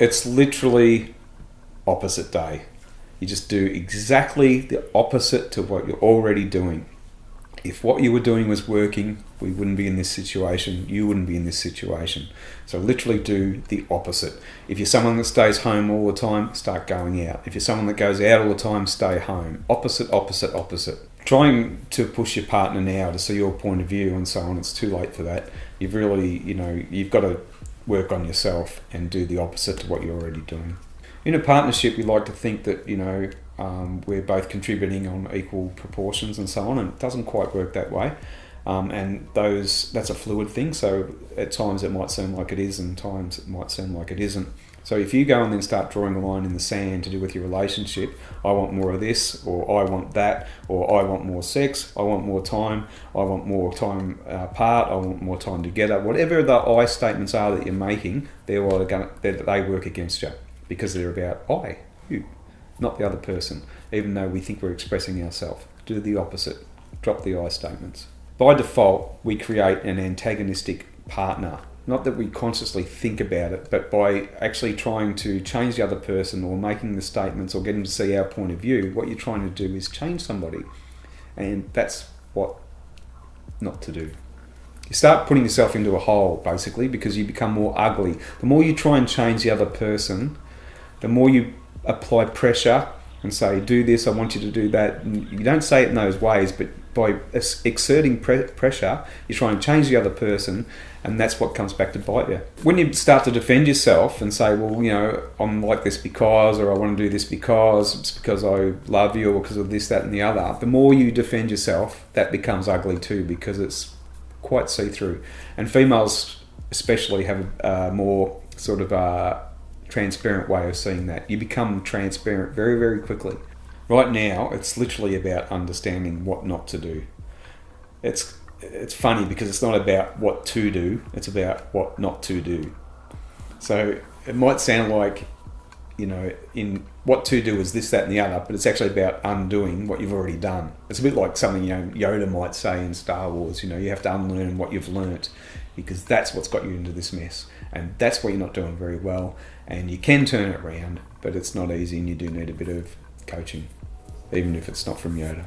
It's literally opposite day. You just do exactly the opposite to what you're already doing. If what you were doing was working, we wouldn't be in this situation. You wouldn't be in this situation. So literally do the opposite. If you're someone that stays home all the time, start going out. If you're someone that goes out all the time, stay home. Opposite, opposite, opposite. Trying to push your partner now to see your point of view and so on, it's too late for that. You've really, you've got to work on yourself and do the opposite to what you're already doing. In a partnership, we like to think that, we're both contributing on equal proportions and so on, and it doesn't quite work that way. And that's a fluid thing, so at times it might seem like it is, and times it might seem like it isn't. So if you go and then start drawing a line in the sand to do with your relationship, I want more of this, or I want that, or I want more sex, I want more time, I want more time apart, I want more time together, whatever the I statements are that you're making, they work against you, because they're about you, not the other person, even though we think we're expressing ourselves. Do the opposite. Drop the I statements. By default, we create an antagonistic partner. Not that we consciously think about it, but by actually trying to change the other person or making the statements or getting to see our point of view, what you're trying to do is change somebody. And that's what not to do. You start putting yourself into a hole, basically, because you become more ugly. The more you try and change the other person, the more you apply pressure and say, do this, I want you to do that. And you don't say it in those ways, but by exerting pressure, you try and change the other person, and that's what comes back to bite you. When you start to defend yourself and say, well, I'm like this because, or I want to do this because, it's because I love you, or because of this, that, and the other, the more you defend yourself, that becomes ugly too, because it's quite see-through. And females especially have a more sort of transparent way of seeing that. You become transparent very, very quickly. Right now, it's literally about understanding what not to do. It's funny because it's not about what to do, it's about what not to do. So it might sound like, in what to do is this, that, and the other, but it's actually about undoing what you've already done. It's a bit like something, Yoda might say in Star Wars, you have to unlearn what you've learnt, because that's what's got you into this mess. And that's what you're not doing very well. And you can turn it around, but it's not easy, and you do need a bit of coaching, even if it's not from Yoda.